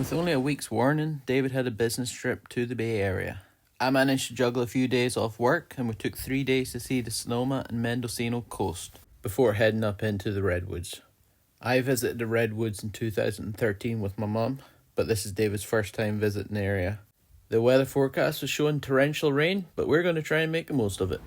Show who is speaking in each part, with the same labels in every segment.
Speaker 1: With only a week's warning, David had a business trip to the Bay Area. I managed to juggle a few days off work, and we took 3 days to see the Sonoma and Mendocino coast before heading up into the Redwoods. I visited the Redwoods in 2013 with my mum, but this is David's first time visiting the area. The weather forecast was showing torrential rain, but we're going to try and make the most of it.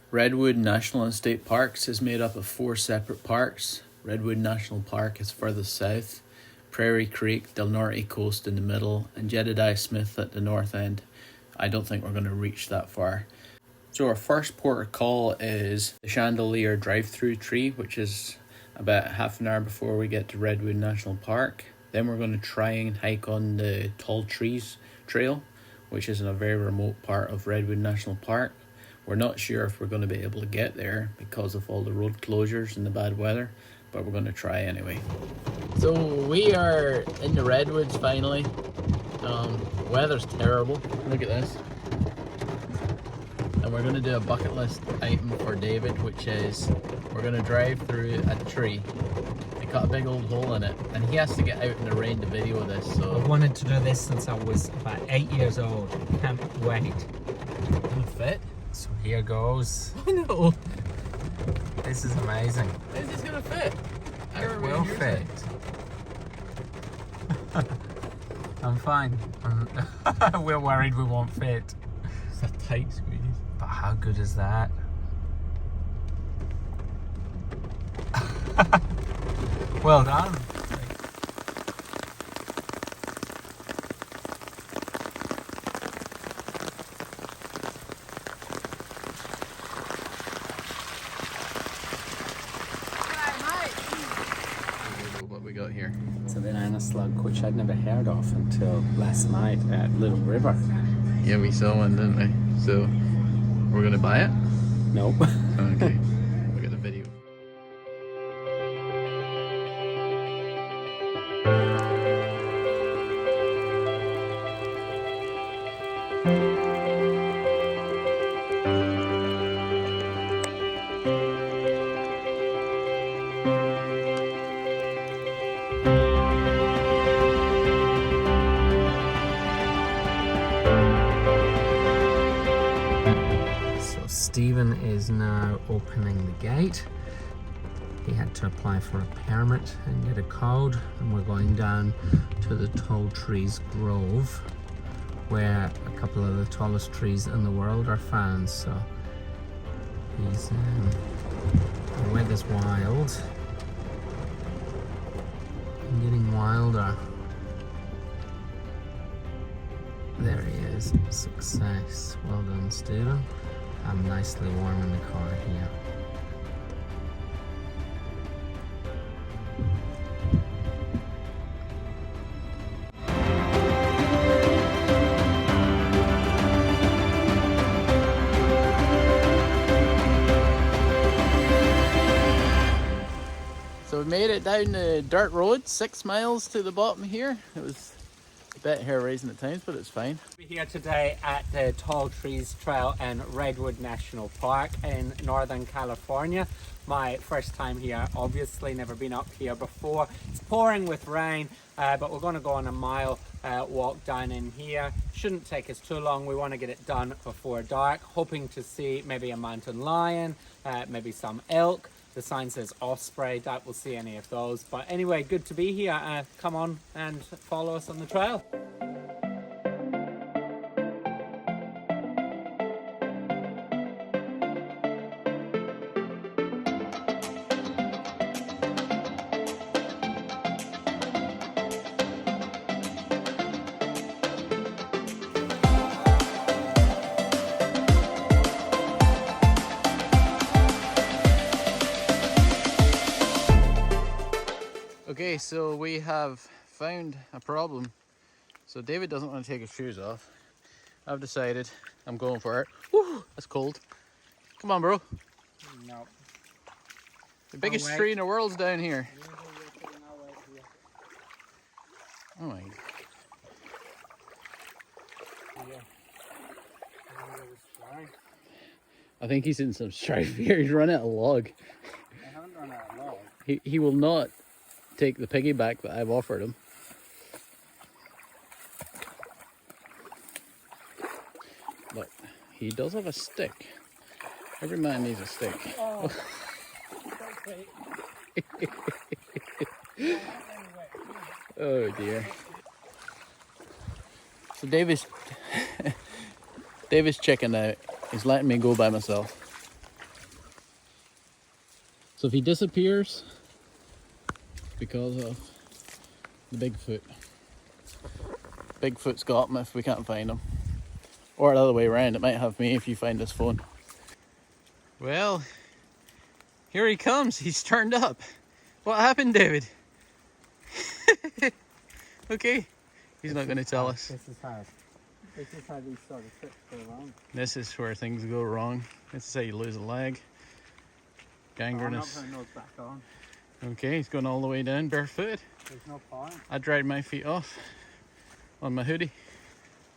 Speaker 1: Redwood National and State Parks is made up of 4 separate parks. Redwood National Park is further south, Prairie Creek, Del Norte Coast in the middle, and Jedediah Smith at the north end. I don't think we're going to reach that far. So our first port of call is the Chandelier drive-through tree, which is about half an hour before we get to Redwood National Park. Then we're going to try and hike on the Tall Trees Trail, which is in a very remote part of Redwood National Park. We're not sure if we're going to be able to get there because of all the road closures and the bad weather, but we're going to try anyway. So we are in the Redwoods finally. Weather's terrible. Look at this. And we're going to do a bucket list item for David, which is we're going to drive through a tree. It got a big old hole in it, and he has to get out in the rain to video this. So
Speaker 2: I've wanted to do this since I was about 8 years old. Can't wait.
Speaker 1: Can it fit?
Speaker 2: So here goes.
Speaker 1: I know.
Speaker 2: This is amazing.
Speaker 1: Is this gonna fit?
Speaker 2: It will fit. I'm fine. We're worried we won't fit.
Speaker 1: It's a tight squeeze.
Speaker 2: But how good is that? Well done.
Speaker 1: What we got here?
Speaker 2: It's a banana slug, which I'd never heard of until last night at Little River.
Speaker 1: Yeah, we saw one, didn't we? So we're gonna buy it?
Speaker 2: Nope.
Speaker 1: Okay. Look at the video.
Speaker 2: Stephen is now opening the gate. He had to apply for a permit and get a code, and we're going down to the Tall Trees Grove, where a couple of the tallest trees in the world are found. So he's the weather's wild and getting wilder. There he is. Success. Well done, Stephen. I'm nicely warm in the car here.
Speaker 1: So we've made it down the dirt road, 6 miles to the bottom here. It was a bit hair-raising at times, but it's fine.
Speaker 2: We're here today at the Tall Trees Trail in Redwood National Park in Northern California. My first time here, obviously, never been up here before. It's pouring with rain, but we're going to go on a mile walk down in here. Shouldn't take us too long. We want to get it done before dark, hoping to see maybe a mountain lion, maybe some elk. The sign says osprey, doubt we'll see any of those. But anyway, good to be here. Come on and follow us on the trail.
Speaker 1: Okay, so we have found a problem. So David doesn't want to take his shoes off. I've decided I'm going for it. Woo, that's cold. Come on, bro.
Speaker 2: No.
Speaker 1: The biggest tree in the world's down here. Oh my. I think he's in some strife here. He's run out of log.
Speaker 2: I haven't run out of log.
Speaker 1: He will not take the piggyback that I've offered him. But he does have a stick. Every man needs a stick.
Speaker 2: Oh.
Speaker 1: Oh dear. So David's checking out. He's letting me go by myself. So if he disappears, because of the Bigfoot. Bigfoot's got him if we can't find him. Or the other way around, it might have me if you find his phone. Well, here he comes. He's turned up. What happened, David? Okay. He's not going to tell us.
Speaker 2: This is how these sort of trips go wrong.
Speaker 1: This is where things go wrong. This is how you lose a leg. Gangrenous.
Speaker 2: I'm not putting those back on.
Speaker 1: Okay, he's going all the way down barefoot.
Speaker 2: There's no point.
Speaker 1: I dried my feet off on my hoodie.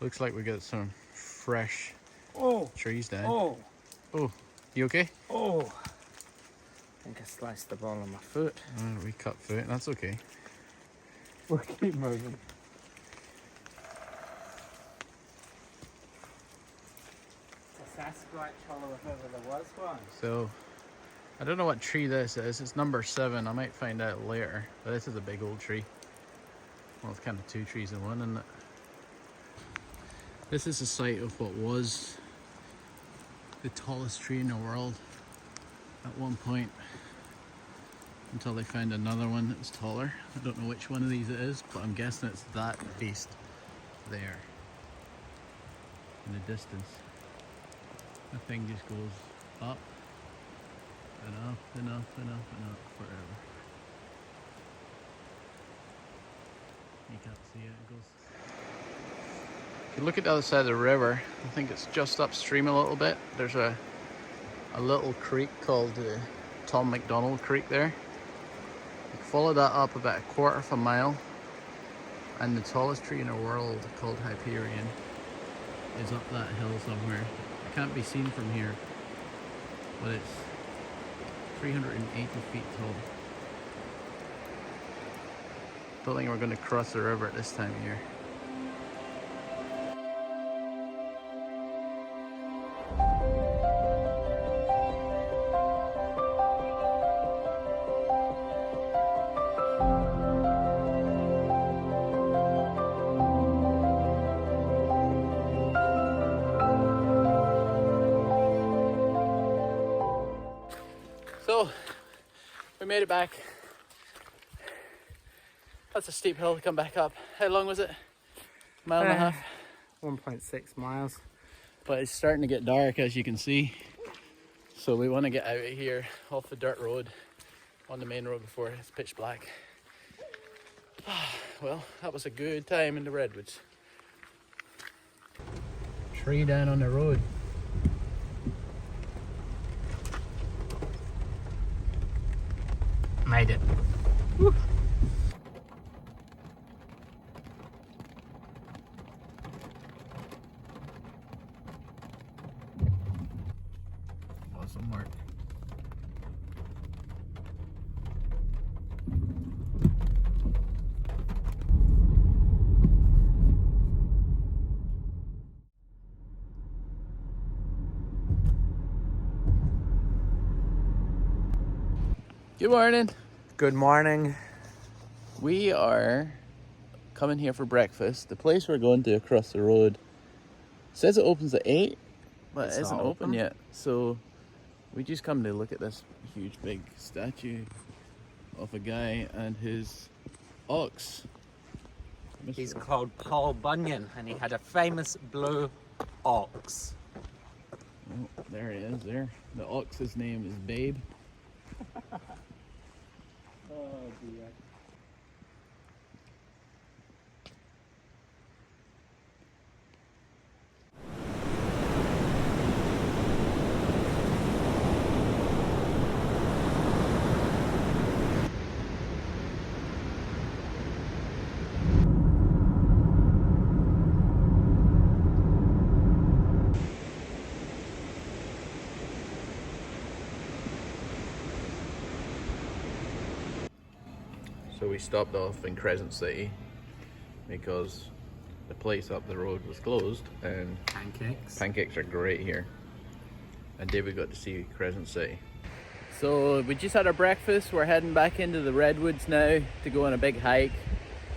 Speaker 1: Looks like we got some fresh trees down. Oh, you okay?
Speaker 2: Oh. I think I sliced the ball on my foot.
Speaker 1: Oh, we cut foot, that's okay.
Speaker 2: We'll keep moving. It's a Sasquatch hollow if ever there was one.
Speaker 1: So, I don't know what tree this is. It's number 7. I might find out later. But this is a big old tree. Well, it's kind of 2 trees in one, isn't it? This is the site of what was the tallest tree in the world at one point, until they found another one that was taller. I don't know which one of these it is, but I'm guessing it's that beast there in the distance. The thing just goes up. Enough, forever. You can't see it, it goes. If you look at the other side of the river, I think it's just upstream a little bit. There's a little creek called Tom McDonald Creek there. You follow that up about 1/4 mile, and the tallest tree in the world, called Hyperion, is up that hill somewhere. It can't be seen from here, but it's 380 feet tall. Don't think we're going to cross the river at this time of year. So, we made it back. That's a steep hill to come back up. How long was it? Mile and a half?
Speaker 2: 1.6 miles.
Speaker 1: But it's starting to get dark, as you can see. So we want to get out of here off the dirt road on the main road before it's pitch black. Well, that was a good time in the Redwoods. Tree down on the road.
Speaker 2: Made it. Woo.
Speaker 1: Awesome work. Good morning.
Speaker 2: Good morning.
Speaker 1: We are coming here for breakfast. The place we're going to across the road says it opens at 8, but
Speaker 2: It's
Speaker 1: it isn't
Speaker 2: not
Speaker 1: open
Speaker 2: open.
Speaker 1: yet. So we just come to look at this huge big statue of a guy and his ox.
Speaker 2: He's called Paul Bunyan, and he had a famous blue ox.
Speaker 1: Oh, there he is there. The ox's name is Babe.
Speaker 2: Oh dear.
Speaker 1: So we stopped off in Crescent City because the place up the road was closed, and pancakes are great here. And David got to see Crescent City. So we just had our breakfast. We're heading back into the Redwoods now to go on a big hike.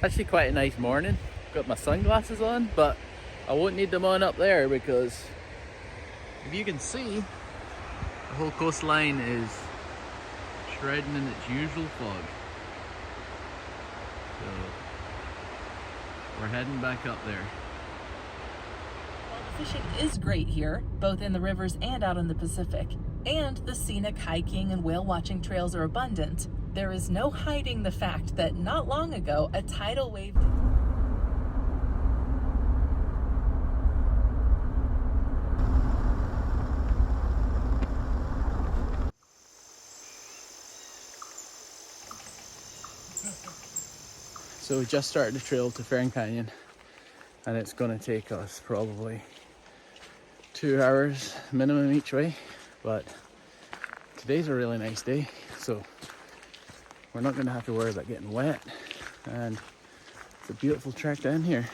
Speaker 1: Actually quite a nice morning. Got my sunglasses on, but I won't need them on up there because if you can see, the whole coastline is shrouding in its usual fog. So we're heading back up there.
Speaker 3: Well, the fishing is great here, both in the rivers and out in the Pacific. And the scenic hiking and whale watching trails are abundant. There is no hiding the fact that not long ago, a tidal wave...
Speaker 1: So we just started the trail to Fern Canyon, and it's going to take us probably 2 hours minimum each way, but today's a really nice day, so we're not going to have to worry about getting wet, and it's a beautiful trek down here.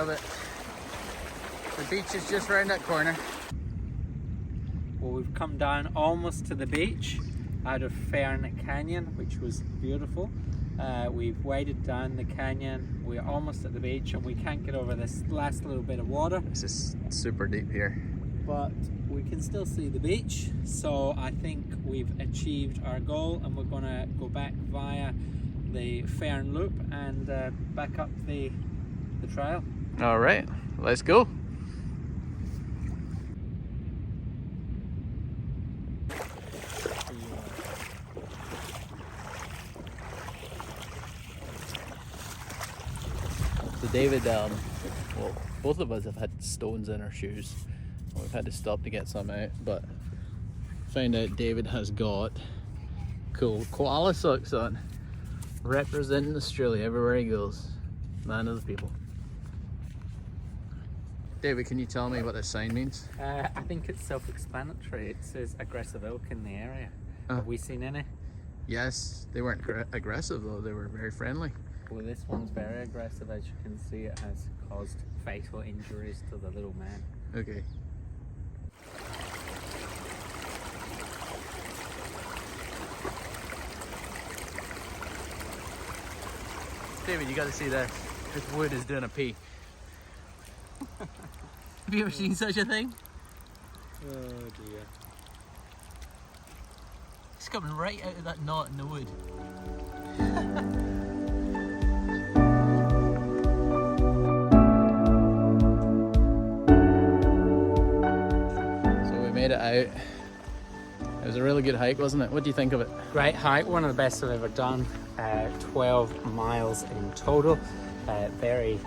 Speaker 1: love it. The beach is just around that corner.
Speaker 2: Well, we've come down almost to the beach out of Fern Canyon, which was beautiful. We've waded down the canyon, we're almost at the beach, and we can't get over this last little bit of water.
Speaker 1: This is super deep here.
Speaker 2: But we can still see the beach, so I think we've achieved our goal, and we're gonna go back via the Fern Loop and back up the trail.
Speaker 1: All right, let's go. So David, well, both of us have had stones in our shoes. We've had to stop to get some out, but found out David has got cool koala socks on, representing Australia everywhere he goes. Man of the people. David, can you tell me what this sign means?
Speaker 2: I think it's self-explanatory. It says aggressive elk in the area. Have we seen any?
Speaker 1: Yes, they weren't aggressive though, they were very friendly.
Speaker 2: Well, this one's very aggressive. As you can see, it has caused fatal injuries to the little man.
Speaker 1: Okay. David, you gotta see this. This wood is doing a pee. Have you ever seen such a thing?
Speaker 2: Oh dear.
Speaker 1: It's coming right out of that knot in the wood. So we made it out. It was a really good hike, wasn't it? What do you think of it?
Speaker 2: Great hike, one of the best I've ever done. 12 miles in total. Very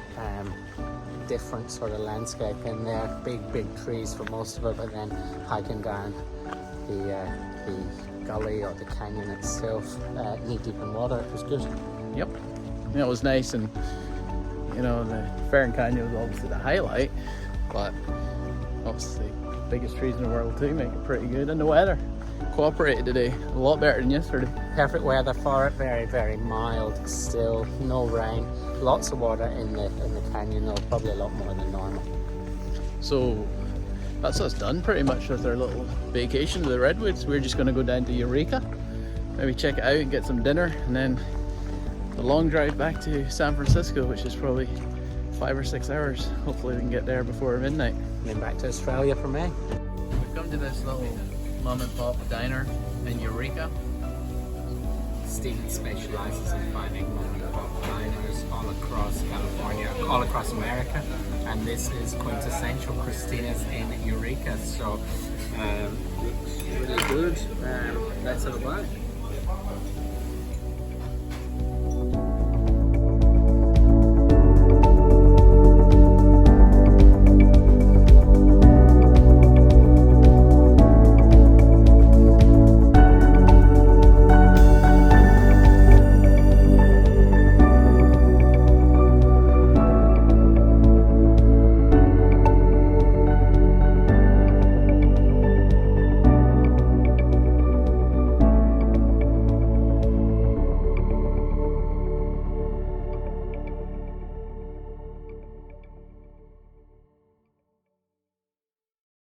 Speaker 2: different sort of landscape in there. Big trees for most of it, but then hiking down the gully or the canyon itself, knee deep in water. It was good.
Speaker 1: Yep. Yeah, it was nice, and you know, the Fern Canyon was obviously the highlight, but obviously biggest trees in the world too make it pretty good, and the weather cooperated today a lot better than yesterday.
Speaker 2: Perfect weather for it. Very mild still, no rain, lots of water in the canyon though, probably a lot more than normal.
Speaker 1: So that's us done pretty much with our little vacation to the Redwoods. We're just going to go down to Eureka, maybe check it out and get some dinner, and then the long drive back to San Francisco, which is probably 5 or 6 hours. Hopefully we can get there before midnight.
Speaker 2: And then back to Australia for me.
Speaker 1: We've come to this little mom and pop diner in Eureka.
Speaker 2: Stephen specializes in finding mom and pop diners all across California, all across America, and this is quintessential Christina's in Eureka, so looks really good. Let's have a bite.